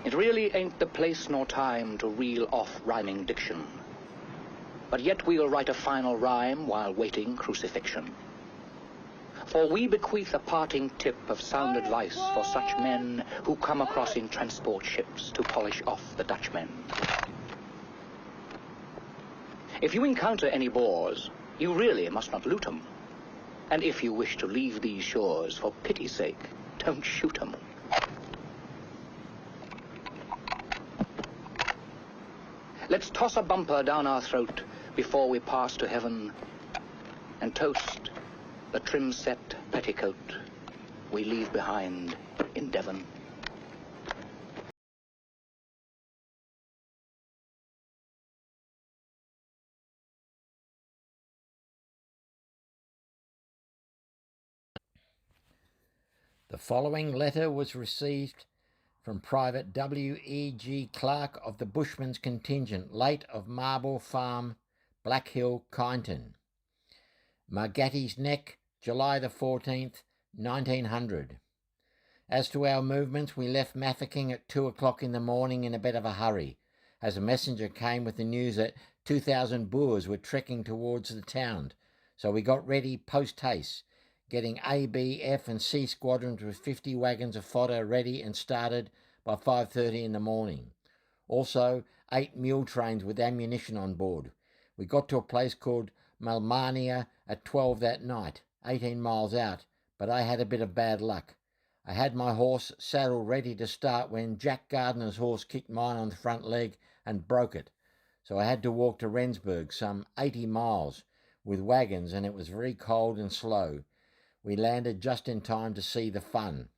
It really ain't the place nor time to reel off rhyming diction, but yet we'll write a final rhyme while waiting crucifixion. For we bequeath a parting tip of sound advice for such men who come across in transport ships to polish off the Dutchmen. If you encounter any Boers, you really must not loot 'em. And if you wish to leave these shores, for pity's sake, don't shoot 'em. Let's toss a bumper down our throat before we pass to heaven, and toast the trim-set petticoat we leave behind in Devon. The following letter was received from Private W.E.G. Clark of the Bushman's Contingent, late of Marble Farm, Black Hill, Kyneton. Margatty's Neck, July the 14th, 1900. As to our movements, we left Mafeking at 2 o'clock in the morning in a bit of a hurry, as a messenger came with the news that 2,000 Boers were trekking towards the town, so we got ready post-haste, getting A, B, F and C squadrons with 50 wagons of fodder ready and started by 5:30 in the morning. Also, 8 mule trains with ammunition on board. We got to a place called Malmania at 12 that night, 18 miles out, but I had a bit of bad luck. I had my horse saddled ready to start when Jack Gardner's horse kicked mine on the front leg and broke it, so I had to walk to Rensburg, some 80 miles, with wagons, and it was very cold and slow. We landed just in time to see the fun.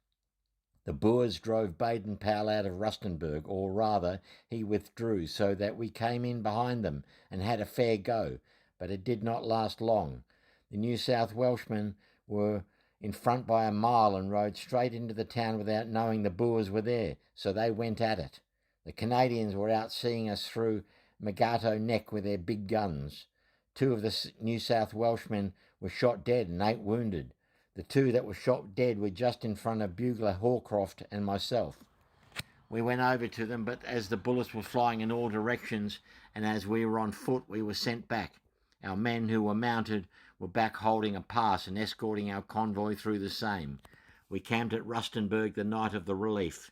The Boers drove Baden-Powell out of Rustenburg, or rather, he withdrew, so that we came in behind them and had a fair go, but it did not last long. The New South Welshmen were in front by a mile and rode straight into the town without knowing the Boers were there, so they went at it. The Canadians were out seeing us through Magato Neck with their big guns. 2 of the New South Welshmen were shot dead and 8 wounded. The 2 that were shot dead were just in front of Bugler Hawcroft and myself. We went over to them, but as the bullets were flying in all directions and as we were on foot, we were sent back. Our men who were mounted were back holding a pass and escorting our convoy through the same. We camped at Rustenburg the night of the relief.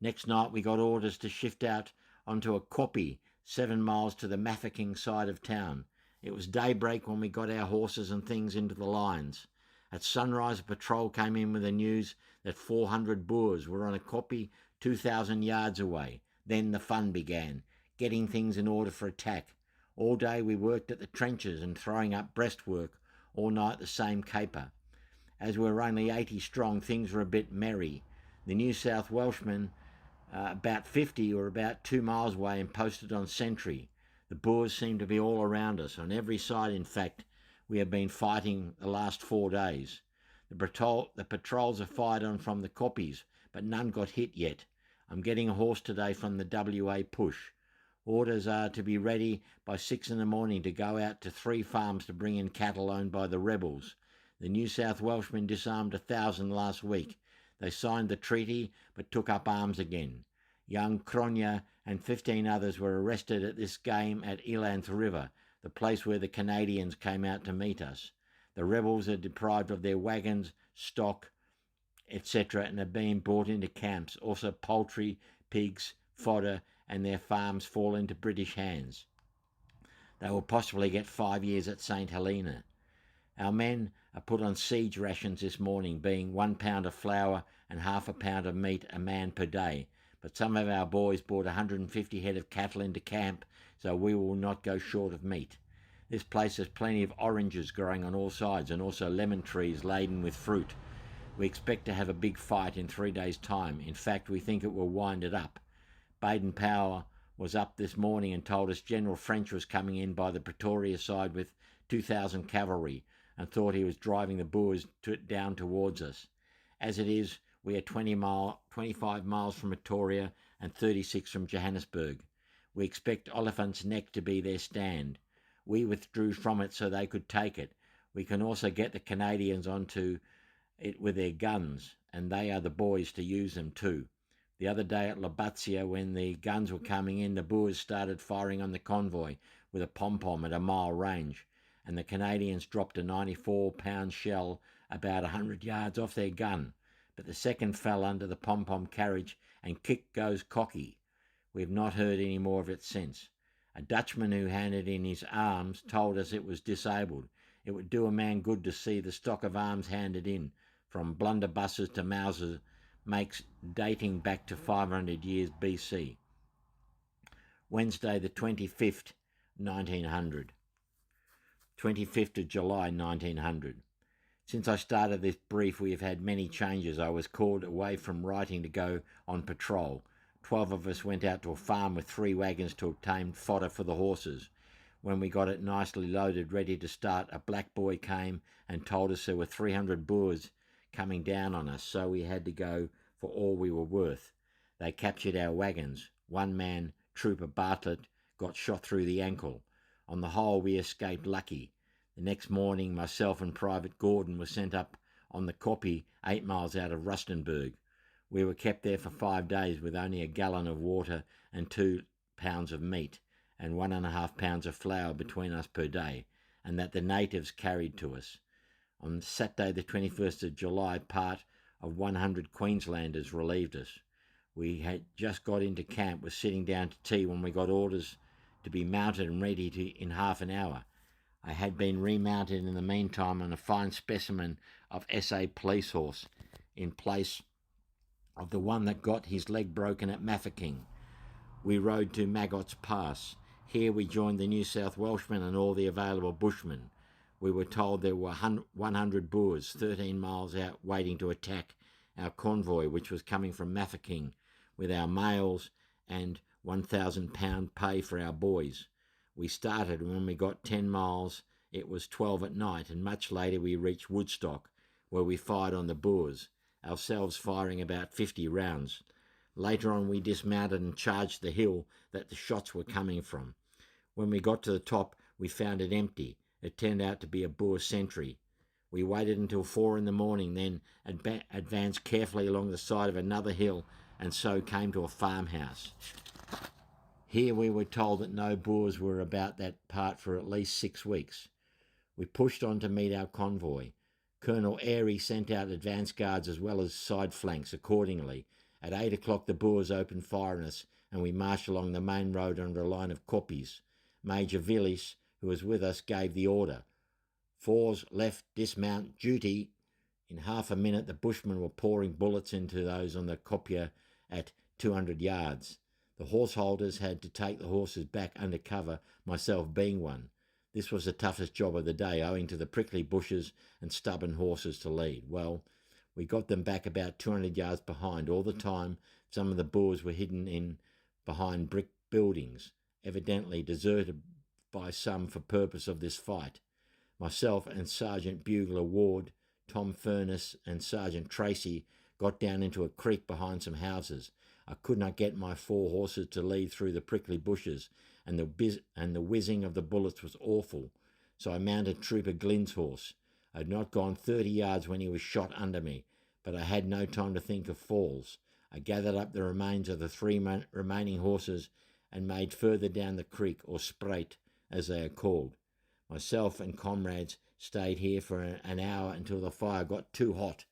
Next night we got orders to shift out onto a kopje 7 miles to the Mafeking side of town. It was daybreak when we got our horses and things into the lines. At sunrise, a patrol came in with the news that 400 Boers were on a kopje 2,000 yards away. Then the fun began, getting things in order for attack. All day we worked at the trenches and throwing up breastwork, all night the same caper. As we were only 80 strong, things were a bit merry. The New South Welshmen, about 50, were about 2 miles away and posted on sentry. The Boers seemed to be all around us, on every side in fact. We have been fighting the last 4 days. The patrols are fired on from the kopjes, but none got hit yet. I'm getting a horse today from the WA push. Orders are to be ready by 6 in the morning to go out to 3 farms to bring in cattle owned by the rebels. The New South Welshmen disarmed 1,000 last week. They signed the treaty, but took up arms again. Young Cronje and 15 others were arrested at this game at Elanth River, the place where the Canadians came out to meet us. The rebels are deprived of their wagons, stock, etc., and are being brought into camps. Also poultry, pigs, fodder, and their farms fall into British hands. They will possibly get 5 years at St. Helena. Our men are put on siege rations this morning, being 1 pound of flour and half a pound of meat a man per day. But some of our boys brought 150 head of cattle into camp, so we will not go short of meat. This place has plenty of oranges growing on all sides and also lemon trees laden with fruit. We expect to have a big fight in 3 days' time. In fact, we think it will wind it up. Baden-Powell was up this morning and told us General French was coming in by the Pretoria side with 2,000 cavalry and thought he was driving the Boers down towards us. As it is, we are 25 miles from Pretoria and 36 from Johannesburg. We expect Oliphant's Neck to be their stand. We withdrew from it so they could take it. We can also get the Canadians onto it with their guns, and they are the boys to use them too. The other day at Labatia, when the guns were coming in, the Boers started firing on the convoy with a pom-pom at a mile range, and the Canadians dropped a 94-pound shell about 100 yards off their gun, but the second fell under the pom-pom carriage and kick goes cocky. We have not heard any more of it since. A Dutchman who handed in his arms told us it was disabled. It would do a man good to see the stock of arms handed in, from blunderbusses to Mausers, makes dating back to 500 years BC. Wednesday the 25th, 1900. 25th of July, 1900. Since I started this brief, we have had many changes. I was called away from writing to go on patrol. 12 of us went out to a farm with 3 wagons to obtain fodder for the horses. When we got it nicely loaded, ready to start, a black boy came and told us there were 300 Boers coming down on us, so we had to go for all we were worth. They captured our wagons. One man, Trooper Bartlett, got shot through the ankle. On the whole, we escaped lucky. The next morning, myself and Private Gordon were sent up on the Kopje, 8 miles out of Rustenburg. We were kept there for 5 days with only a gallon of water and 2 pounds of meat and 1.5 pounds of flour between us per day, and that the natives carried to us. On Saturday the 21st of July, part of 100 Queenslanders relieved us. We had just got into camp, were sitting down to tea when we got orders to be mounted and ready in half an hour. I had been remounted in the meantime on a fine specimen of SA police horse, in place of the one that got his leg broken at Mafeking. We rode to Magot's Pass. Here we joined the New South Welshmen and all the available bushmen. We were told there were 100 Boers 13 miles out waiting to attack our convoy, which was coming from Mafeking, with our mails and £1,000 pay for our boys. We started, and when we got 10 miles, it was 12 at night, and much later we reached Woodstock, where we fired on the Boers, ourselves firing about 50 rounds. Later on, we dismounted and charged the hill that the shots were coming from. When we got to the top, we found it empty. It turned out to be a Boer sentry. We waited until 4 in the morning, then advanced carefully along the side of another hill, and so came to a farmhouse. Here we were told that no Boers were about that part for at least 6 weeks. We pushed on to meet our convoy. Colonel Airy sent out advance guards as well as side flanks accordingly. At 8 o'clock the Boers opened fire on us, and we marched along the main road under a line of koppies. Major Villiers, who was with us, gave the order. 4's left, dismount, duty. In half a minute the bushmen were pouring bullets into those on the kopje at 200 yards. The horse holders had to take the horses back under cover, myself being one. This was the toughest job of the day, owing to the prickly bushes and stubborn horses to lead. Well, we got them back about 200 yards behind. All the time, some of the Boers were hidden in behind brick buildings, evidently deserted by some for purpose of this fight. Myself and Sergeant Bugler Ward, Tom Furness and Sergeant Tracy got down into a creek behind some houses. I could not get my 4 horses to lead through the prickly bushes, and the whizzing of the bullets was awful, so I mounted Trooper Glynn's horse. I had not gone 30 yards when he was shot under me, but I had no time to think of falls. I gathered up the remains of the 3 remaining horses and made further down the creek, or Spruit, as they are called. Myself and comrades stayed here for an hour until the fire got too hot.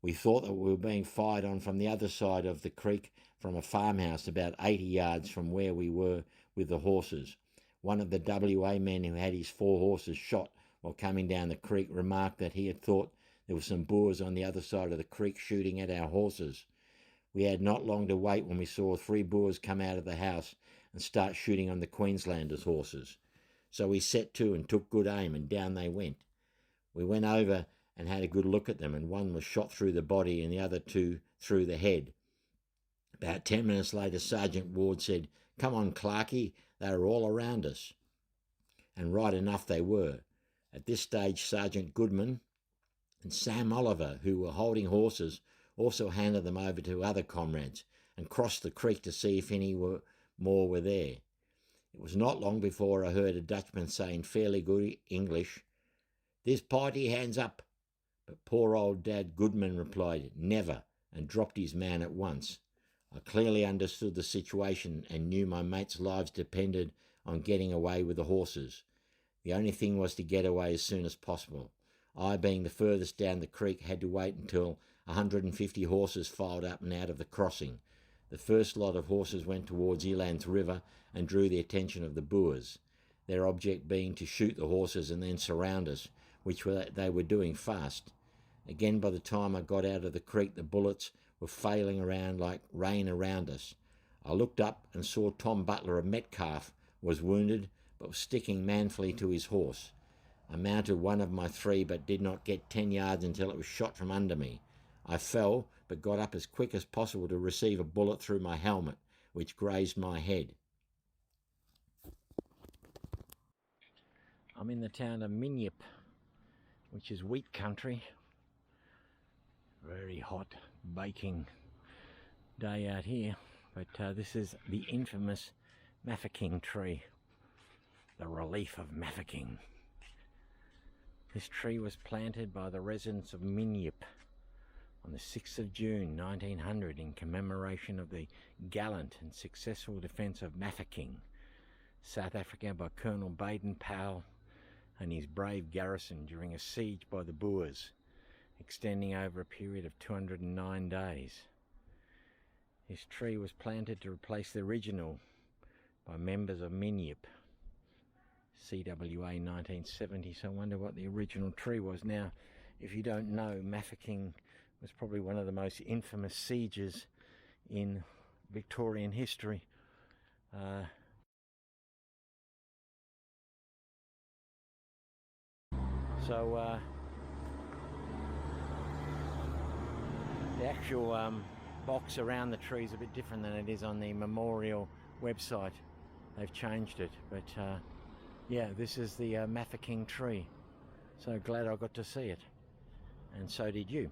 We thought that we were being fired on from the other side of the creek from a farmhouse about 80 yards from where we were with the horses. One of the WA men who had his 4 horses shot while coming down the creek remarked that he had thought there were some Boers on the other side of the creek shooting at our horses. We had not long to wait when we saw 3 Boers come out of the house and start shooting on the Queenslanders' horses. So we set to and took good aim, and down they went. We went over and had a good look at them, and one was shot through the body and the other 2 through the head. About 10 minutes later, Sergeant Ward said, "Come on, Clarkie, they are all around us." And right enough they were. At this stage, Sergeant Goodman and Sam Oliver, who were holding horses, also handed them over to other comrades and crossed the creek to see if any more were there. It was not long before I heard a Dutchman say in fairly good English, "This party hands up." But poor old Dad Goodman replied, "Never," and dropped his man at once. I clearly understood the situation and knew my mates' lives depended on getting away with the horses. The only thing was to get away as soon as possible. I, being the furthest down the creek, had to wait until 150 horses filed up and out of the crossing. The first lot of horses went towards Eland's River and drew the attention of the Boers, their object being to shoot the horses and then surround us, which they were doing fast. Again, by the time I got out of the creek, the bullets were failing around like rain around us. I looked up and saw Tom Butler of Metcalfe was wounded, but was sticking manfully to his horse. I mounted one of my three, but did not get 10 yards until it was shot from under me. I fell, but got up as quick as possible to receive a bullet through my helmet, which grazed my head. I'm in the town of Minyip, which is wheat country. Very hot, baking day out here, but this is the infamous Mafeking tree, the relief of Mafeking. This tree was planted by the residents of Minyip on the 6th of June 1900 in commemoration of the gallant and successful defence of Mafeking, South Africa, by Colonel Baden-Powell and his brave garrison during a siege by the Boers, extending over a period of 209 days. This tree was planted to replace the original by members of Minyip, CWA 1970, so I wonder what the original tree was. Now, if you don't know, Mafeking was probably one of the most infamous sieges in Victorian history. The actual box around the tree is a bit different than it is on the memorial website. They've changed it, but yeah, this is the Mafeking tree. So glad I got to see it, and so did you.